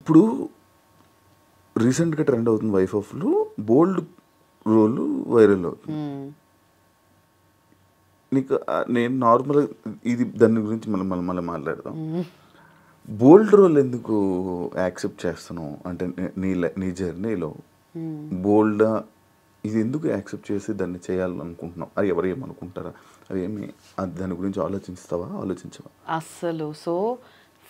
ఇప్పుడు రీసెంట్గా ట్రెండ్ అవుతుంది వైఫ్ ఆఫ్లో బోల్డ్ రోల్ వైరల్ అవుతుంది. నీకు నేను నార్మల్ ఇది దాని గురించి మళ్ళీ మాట్లాడదాం. బోల్డ్ రోల్ ఎందుకు యాక్సెప్ట్ చేస్తున్నావు అంటే నీ జర్నీలో బోల్డ్ ఇది ఎందుకు యాక్సెప్ట్ చేసి దాన్ని చేయాలనుకుంటున్నావు? అది ఎవరు ఏమనుకుంటారా అవి ఏమి దాని గురించి ఆలోచించవా అస్సలు? సో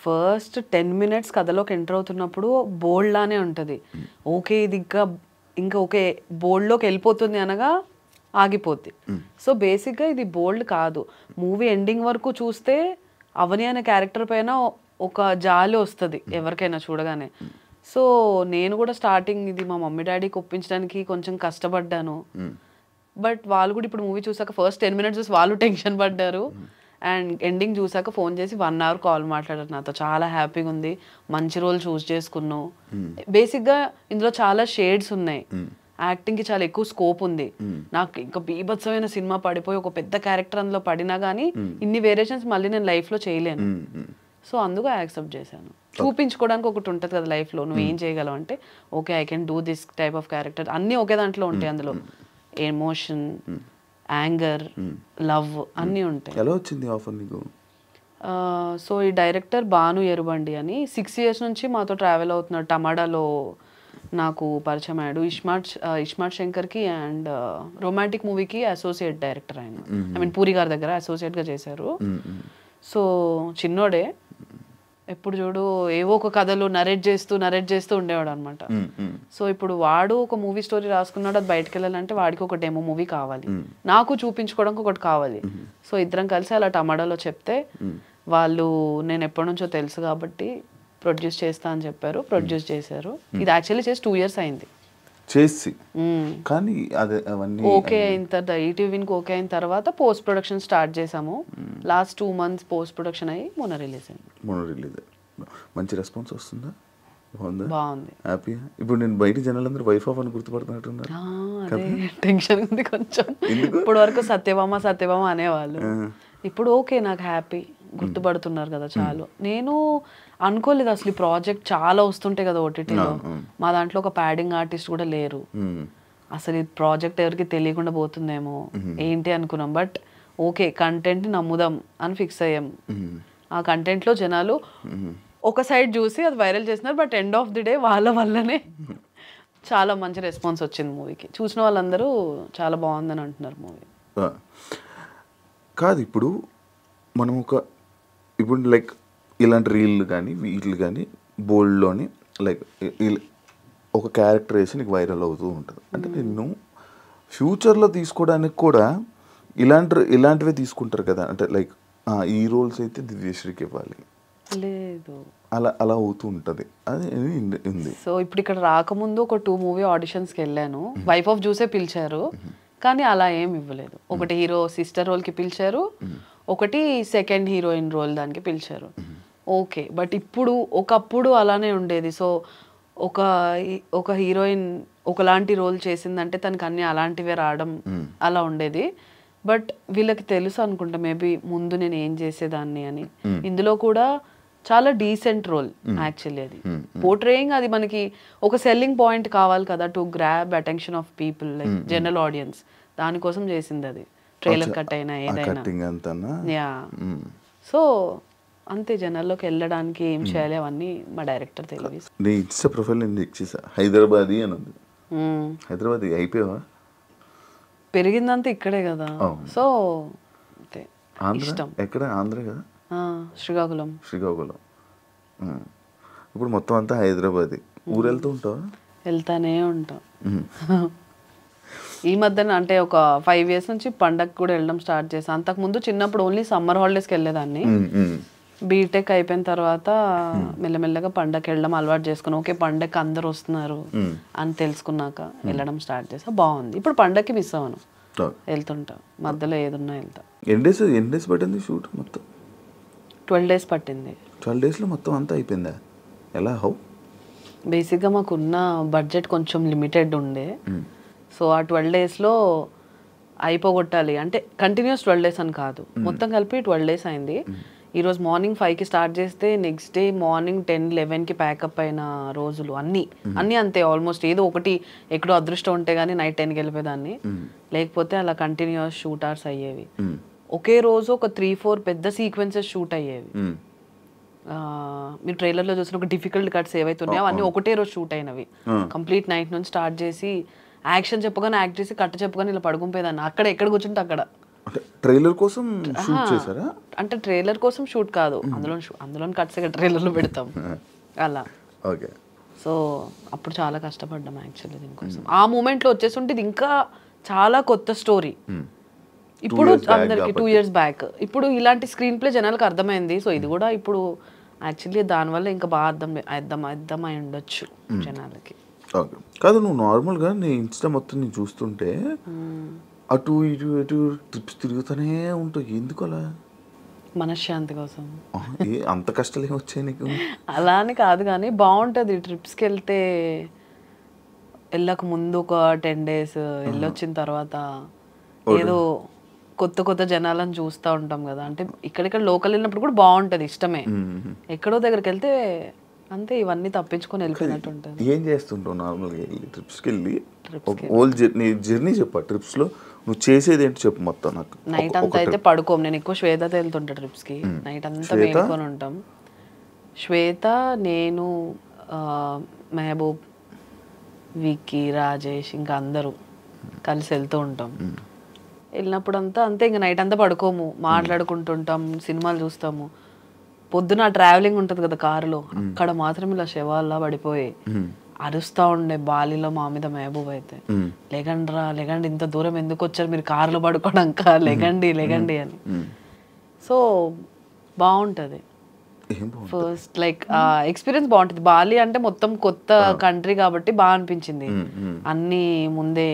ఫస్ట్ 10 minutes కథలోకి ఎంటర్ అవుతున్నప్పుడు బోల్డ్ లానే ఉంటుంది. ఓకే ఇది ఇంకా ఓకే బోల్డ్లోకి వెళ్ళిపోతుంది అనగా ఆగిపోద్ది. సో బేసిక్గా ఇది బోల్డ్ కాదు. మూవీ ఎండింగ్ వరకు చూస్తే అవని అనే క్యారెక్టర్ పైన ఒక జాలి వస్తుంది ఎవరికైనా చూడగానే. సో నేను కూడా స్టార్టింగ్ ఇది మా మమ్మీ డాడీకి ఒప్పించడానికి కొంచెం కష్టపడ్డాను. బట్ వాళ్ళు కూడా ఇప్పుడు మూవీ చూసాక ఫస్ట్ 10 minutes చూసి వాళ్ళు టెన్షన్ పడ్డారు. అండ్ ఎండింగ్ చూసాక ఫోన్ చేసి 1 hour కాల్ మాట్లాడారు నాతో. చాలా హ్యాపీగా ఉంది, మంచి రోల్ చూస్ చేసుకున్నావు. బేసిక్గా ఇందులో చాలా షేడ్స్ ఉన్నాయి, యాక్టింగ్కి చాలా ఎక్కువ స్కోప్ ఉంది. నాకు ఇంకా బీభత్సమైన సినిమా పడిపోయి ఒక పెద్ద క్యారెక్టర్ అందులో పడినా కానీ ఇన్ని వేరియేషన్స్ మళ్ళీ నేను లైఫ్లో చేయలేను. సో అందుకు యాక్సెప్ట్ చేశాను. చూపించుకోవడానికి ఒకటి ఉంటుంది కదా లైఫ్లో, నువ్వు ఏం చేయగలవు అంటే okay I can do this type of character. అన్నీ ఒకే దాంట్లో ఉంటాయి. అందులో ఎమోషన్, యాంగర్, లవ్ అన్నీ ఉంటాయి. ఎలా వచ్చింది ఆఫర్ నీకు? సో ఈ డైరెక్టర్ భాను ఎరుబండి అని 6 years నుంచి మాతో ట్రావెల్ అవుతున్నాడు. టమాడాలో నాకు పరిచయం అయ్యాడు. ఇస్మార్ట్ శంకర్కి అండ్ రొమాంటిక్ మూవీకి అసోసియేట్ డైరెక్టర్ ఆయన. ఐ మీన్ పూరి గారి దగ్గర అసోసియేట్గా చేశారు. సో చిన్నోడే, ఎప్పుడు చూడు ఏవో ఒక కథలు నరేట్ చేస్తూ ఉండేవాడు అనమాట. సో ఇప్పుడు వాడు ఒక మూవీ స్టోరీ రాసుకున్నాడు, అది బయటకు వెళ్ళాలంటే వాడికి ఒక డెమో మూవీ కావాలి, నాకు చూపించుకోవడానికి ఒకటి కావాలి. సో ఇద్దరం కలిసి అలా టమాటాలో చెప్తే వాళ్ళు నేను ఎప్పటి నుంచో తెలుసు కాబట్టి ప్రొడ్యూస్ చేస్తా అని చెప్పారు. ప్రొడ్యూస్ చేశారు. ఇది యాక్చువల్లీ చేసి 2 years అయింది చేసి. కానీ అదే అవన్నీ ఓకే అయిన తర్వాత ఈటీవీకి ఓకే అయిన తర్వాత పోస్ట్ ప్రొడక్షన్ స్టార్ట్ చేసాము. లాస్ట్ 2 months పోస్ట్ ప్రొడక్షన్ అయ్యి మొన్న రిలీజ్ అయింది. మంచి రెస్పాన్స్ వస్తుందా? బాగుంది, హ్యాపీ. ఇప్పుడు నేను బయట జనాలందరూ వైఫ్ ఆఫ్ అని గుర్తుపడుతున్నట్టున్నారు. టెన్షన్ ఉంది కొంచెం. ఇప్పుడు వరకు సత్యభామ అనేవాళ్ళు, ఇప్పుడు ఓకే నాకు హ్యాపీ, గుర్తుపడుతున్నారు కదా చాలు. నేను అనుకోలేదు అసలు ఈ ప్రాజెక్ట్ చాలా వస్తుంటాయి కదా ఓటీటీలో. మా దాంట్లో ఒక ప్యాడింగ్ ఆర్టిస్ట్ కూడా లేరు. అసలు ఈ ప్రాజెక్ట్ ఎవరికి తెలియకుండా పోతుందేమో ఏంటి అనుకున్నాం. బట్ ఓకే కంటెంట్ని నమ్ముదాం అని ఫిక్స్ అయ్యాం. ఆ కంటెంట్లో జనాలు ఒక సైడ్ చూసి అది వైరల్ చేస్తున్నారు. But end of the day వాళ్ళ వల్లనే చాలా మంచి రెస్పాన్స్ వచ్చింది మూవీకి. చూసిన వాళ్ళందరూ చాలా బాగుందని అంటున్నారు మూవీ. కాదు ఇప్పుడు మనం ఇప్పుడు లైక్ ఇలాంటి రీల్ కానీ వీళ్ళు కానీ బోల్డ్లోని లైక్ ఒక క్యారెక్టర్ వేసి నీకు వైరల్ అవుతూ ఉంటుంది. అంటే నిన్ను ఫ్యూచర్లో తీసుకోవడానికి కూడా ఇలాంటివే తీసుకుంటారు కదా. అంటే లైక్ ఈ రోల్స్ అయితే దివ్యశ్రీకి ఇవ్వాలి లేదు, అలా అవుతూ ఉంటుంది. అది ఉంది. సో ఇప్పుడు ఇక్కడ రాకముందు ఒక 2 మూవీ ఆడిషన్స్కి వెళ్ళాను. వైఫ్ ఆఫ్ చూసే పిలిచారు కానీ అలా ఏం ఇవ్వలేదు. ఒకటి హీరో సిస్టర్ రోల్కి పిలిచారు, ఒకటి సెకండ్ హీరోయిన్ రోల్ దానికి పిలిచారు. ఓకే బట్ ఒకప్పుడు అలానే ఉండేది. సో ఒక హీరోయిన్ ఒకలాంటి రోల్ చేసిందంటే తనకి అన్ని అలాంటివే రావడం అలా ఉండేది. బట్ వీళ్ళకి తెలుసు అనుకుంటా మేబీ ముందు నేను ఏం చేసేదాన్ని అని. ఇందులో కూడా చాలా డీసెంట్ రోల్ యాక్చువల్లీ. అది పోర్ట్రేయింగ్ అది మనకి ఒక సెల్లింగ్ పాయింట్ కావాలి కదా to grab attention of people like general audience. దానికోసం చేసింది అది. ట్రైలర్ కట్ అయినా ఏదైనా యా. సో అంతే, జనాల్లోకి వెళ్ళడానికి ఏం చేయాలి అవన్నీ మా డైరెక్టర్ తెలివి. నీ ఇన్స్టా ప్రొఫైల్ నేను ఇచ్చేసా హైదరాబాదీ అని ఉంది. హైదరాబాద్ అయిపోయావా? పెరిగిందంతా ఇక్కడే కదా. సో అంతే ఇష్టం. ఎక్కడ? ఆంధ్ర కదా. శ్రీకాకుళం. ఇప్పుడు మొత్తం అంతా హైదరాబాదీ. ఊరు వెళ్తూ ఉంటావా? వెళ్తానే ఉంటాం. ఈ మధ్యన అంటే ఒక 5 years నుంచి పండగ కూడా వెళ్ళడం స్టార్ట్ చేసాను. అంతకుముందు చిన్నప్పుడు ఓన్లీ సమ్మర్ హాలిడేస్కి వెళ్ళేదాన్ని. బీటెక్ అయిపోయిన తర్వాత మెల్లమెల్లగా పండగకి వెళ్ళడం అలవాటు చేసుకున్నాను. ఓకే పండగకి అందరు వస్తున్నారు అని తెలుసుకున్నాక వెళ్ళడం స్టార్ట్ చేసా. బాగుంది. ఇప్పుడు పండగకి మిస్ అవ్వను, వెళ్తుంటా. మధ్యలో ఏదున్నా వెళ్తా. ఎన్ని డేస్ పట్టింది షూట్? మొత్తం 12 days పట్టింది. 12 daysలో మొత్తం అంతా అయిపోయిందా? ఎలా? హౌ? బేసిక్గా మాకున్న బడ్జెట్ కొంచెం లిమిటెడ్ ఉండే. సో ఆ 12 daysలో అయిపోగొట్టాలి అంటే కంటిన్యూస్ 12 days అని కాదు, మొత్తం కలిపి 12 days అయింది. ఈరోజు మార్నింగ్ 5కి స్టార్ట్ చేస్తే నెక్స్ట్ డే మార్నింగ్ 10-11కి ప్యాకప్ అయిన రోజులు అన్నీ అంతే. ఆల్మోస్ట్ ఏదో ఒకటి ఎక్కడో అదృష్టం ఉంటే కానీ నైట్ 10కి వెళ్ళిపోయేదాన్ని, లేకపోతే అలా కంటిన్యూస్ షూట్ అవర్స్ అయ్యేవి. ఒకే రోజు ఒక 3-4 పెద్ద సీక్వెన్సెస్ షూట్ అయ్యేవి. మీరు ట్రైలర్లో చూసిన ఒక డిఫికల్ట్ కట్స్ ఏవైతే ఉన్నాయో అవన్నీ ఒకటే రోజు షూట్ అయినవి. కంప్లీట్ నైట్ నుంచి స్టార్ట్ చేసి యాక్షన్ చెప్పగానే యాక్ట్ చేసి కట్ చెప్పగానే ఇలా పడుకుంపోయేదాన్ని. అక్కడ ఎక్కడ కూర్చుంటే అక్కడ. ట్రైలర్ కోసం షూట్ చేశారా? అంటే ట్రైలర్ కోసం షూట్ కాదు, అందులో కట్స్ ట్రైలర్లో పెడతాం అలా. ఓకే. సో అప్పుడు చాలా కష్టపడ్డాం యాక్చువల్లీ దీనికోసం. ఆ మూమెంట్లో వచ్చేస్తుంటే ఇది ఇంకా చాలా కొత్త స్టోరీ. ఇప్పుడు అందరికి 2 years బ్యాక్. ఇప్పుడు ఇలాంటి స్క్రీన్ ప్లే జనాలకు అర్థమైంది. సో ఇది కూడా ఇప్పుడు యాక్చువల్లీ దానివల్ల ఇంకా బాగా అర్థమై ఉండొచ్చు జనాలకి. ఓకే. కాదు, నువ్వు నార్మల్గా నీ ఇన్స్టా మొత్తం నేను చూస్తుంటే అటు ఇటు ట్రిప్స్ తిరుగుతూనే ఉంటావు, ఎందుకు అలా? మనశ్శాంతి కోసం. అంత కష్టాలు ఏమొచ్చాయి నీకు? అలా అని కాదు కానీ బాగుంటుంది ట్రిప్స్కి వెళ్తే. వెళ్ళక ముందు ఒక 10 days, వెళ్ళొచ్చిన తర్వాత ఏదో కొత్త జనాలను చూస్తూ ఉంటాం కదా. అంటే ఇక్కడిక్కడ లోకల్ వెళ్ళినప్పుడు కూడా బాగుంటుంది, ఇష్టమే. ఎక్కడో దగ్గరికి వెళ్తే అంతే ఇవన్నీ తప్పించుకొని వెళ్ళిపోయినట్టు ఉంటుంది. ఏం చేస్తుంటావు నార్మల్గా వెళ్ళి ట్రిప్స్కి వెళ్ళి? ఓల్ జర్నీ చెప్పా, ట్రిప్స్లో నువ్వు చేసేది ఏంటి చెప్పు మొత్తం నాకు. నైట్ అంతా అయితే పడుకోము. నేను ఎక్కువ శ్వేతతో వెళ్తుంటా ట్రిప్స్కి. నైట్ అంతా మేలుకొని ఉంటాం. శ్వేత, నేను, మెహబూబ్, విక్కీ, రాజేష్, ఇంకా అందరూ కలిసి వెళ్తూ ఉంటాం. వెళ్ళినప్పుడు అంతా అంతే, ఇంకా నైట్ అంతా పడుకోము, మాట్లాడుకుంటుంటాం, సినిమాలు చూస్తాము. పొద్దున ట్రావెలింగ్ ఉంటుంది కదా కారులో, అక్కడ మాత్రం ఇలా శవాల్లా పడిపోయి అరుస్తా ఉండే బాలిలో మా మీద మెహబూబ్ అయితే, లెగండి ఇంత దూరం ఎందుకు వచ్చారు మీరు కారులో పడుకోవడాక, లెగండి అని. సో బాగుంటుంది. ఫస్ట్ లైక్ ఎక్స్పీరియన్స్ బాగుంటుంది. బాలి అంటే మొత్తం కొత్త కంట్రీ కాబట్టి బాగా అనిపించింది. అన్నీ ముందే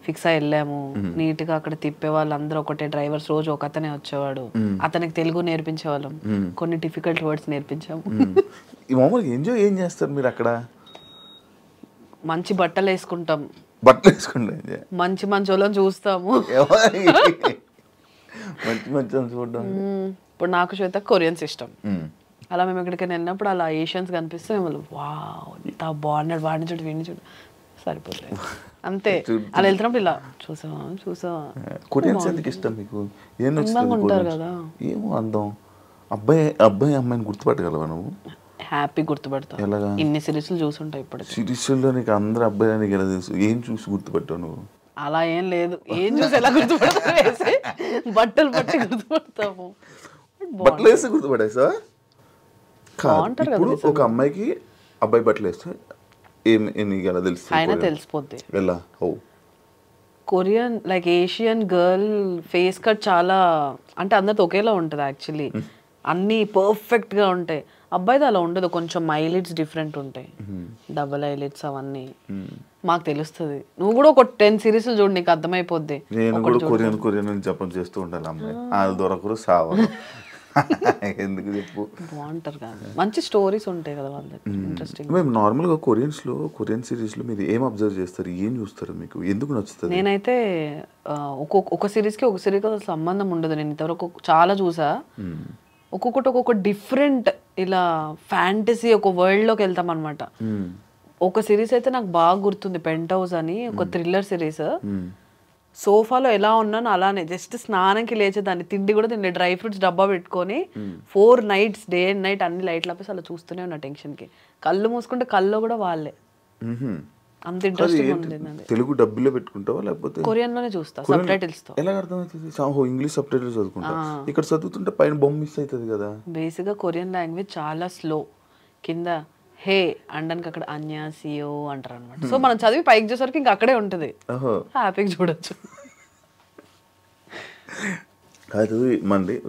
ఫిక్స్ అయి వెళ్ళాము. నీట్గా అక్కడ తిప్పే వాళ్ళందరూ ఒకటే డ్రైవర్స్, రోజు ఒక అతనే వచ్చేవాడు. అతనికి తెలుగు నేర్పించేవాళ్ళం, కొన్ని డిఫికల్ట్ వర్డ్స్ నేర్పించాము. మామూలుగా ఎంజాయ్ ఏం చేస్తారు మీరు అక్కడ? మంచి బట్టలు వేసుకుంటాం, మంచి వాళ్ళని చూస్తాము. చూడడం. ఇప్పుడు నాకు శ్వేత కొరియన్స్ ఇష్టం. అలా మేము ఎక్కడికైనా వెళ్ళినప్పుడు అలా ఏషియన్స్ కనిపిస్తే మేము వావ్ ఇంత బాగున్నాడు, వాడిని చూడు వీడిని చూడు, సరిపోతుంది అంతే. అలా వెళ్తున్నప్పుడు ఇలా చూసావా. కొరియన్స్ ఎందుకు ఇష్టం మీకు? ఉంటారు కదా, ఏమో అందం. అబ్బాయి అమ్మాయిని గుర్తుపట్టగలవా నువ్వు? హ్యాపీ గుర్తుపడతావు. ఎలాగా? ఇన్ని సిరీస్లు చూసుంటావు. ఇప్పుడు సిరీస్లో నీకు అందరు అబ్బాయి నీకు ఎలా తెలుసు? ఏం చూసి గుర్తుపట్టావు నువ్వు? అలా ఏం లేదు, ఏం చూసి ఎలా గుర్తుపడతావు? బట్టలు పట్టి గుర్తుపడతాము. బట్టలు వేస్తే గుర్తుపడేసా? ఇప్పుడు ఒక అమ్మాయికి అబ్బాయి బట్టలు వేస్తే నీకు ఎలా తెలుస్తుంది? అయినా తెలిసిపోద్ది. ఎలా? Korean like Asian girl face cut చాలా అంటే అందరితో ఒకేలా ఉంటుంది యాక్చువల్లీ. అన్నీ పర్ఫెక్ట్గా ఉంటాయి. అబ్బాయిది అలా ఉండదు, కొంచెం ఐలిడ్స్ డిఫరెంట్ ఉంటాయి, డబుల్ ఐలిడ్స్ అవన్నీ మాకు తెలుస్తుంది. నువ్వు కూడా ఒక 10 సిరీస్లు చూడు, నీకు అర్థమైపోద్ది. నేను కూడా కొరియన్ అని జపం చేస్తూ ఉంటాను. అమ్మాయి అది దొరకరు సావ ఎందుకు చెప్పు. బాగుంటారు కదా, మంచి స్టోరీస్ ఉంటాయి కదా వాళ్ళకి, ఇంట్రెస్టింగ్. మేము నార్మల్గా కొరియన్ సిరీస్లో మీరు ఏం అబ్జర్వ్ చేస్తారు, ఏం చూస్తారు, మీకు ఎందుకు నచ్చుతుంది? నేనైతే ఒక సిరీస్కి సంబంధం ఉండదు. నేను ఇంతవరకు చాలా చూసా. ఒక్కొక్కటి ఒక్కొక్క డిఫరెంట్ ఇలా ఫ్యాంటసీ ఒక వరల్డ్లోకి వెళ్తాం అనమాట. ఒక సిరీస్ అయితే నాకు బాగా గుర్తుంది, పెంట్ హౌస్ అని, ఒక థ్రిల్లర్ సిరీస్. సోఫాలో ఎలా ఉన్నాను అలానే జస్ట్ స్నానంకి లేచేదాన్ని, తిండి కూడా తిండి, డ్రై ఫ్రూట్స్ డబ్బా పెట్టుకొని 4 nights డే అండ్ నైట్ అన్ని లైట్లు ఆపేసి అలా చూస్తూనే ఉన్నా టెన్షన్కి. కళ్ళు మూసుకుంటే కళ్ళు కూడా వాళ్ళే, అంత ఇంట్రెస్టింగ్ ఉంటుంది. తెలుగు డబ్బులో పెట్టుకుంటావా లేకపోతే కొరియన్లోనే చూస్తా సబ్ టైటిల్స్ తో? ఎలా అర్థమవుతుంది? ఇంగ్లీష్ సబ్ టైటిల్స్ చదువుకుంటా, ఇక్కడ చదువుతుంటే పైన బొమ్మ మిస్ అవుతుంది కదా. బేసిక్గా కొరియన్ లాంగ్వేజ్ చాలా స్లో. కింద హే అనడానికి అక్కడ అన్యాసియో అంటారు అనమాట. సో మనం చదివి పైకి చూసేసరికి ఇంకా అక్కడే ఉంటుంది, హ్యాపీగా చూడొచ్చు. అది మంది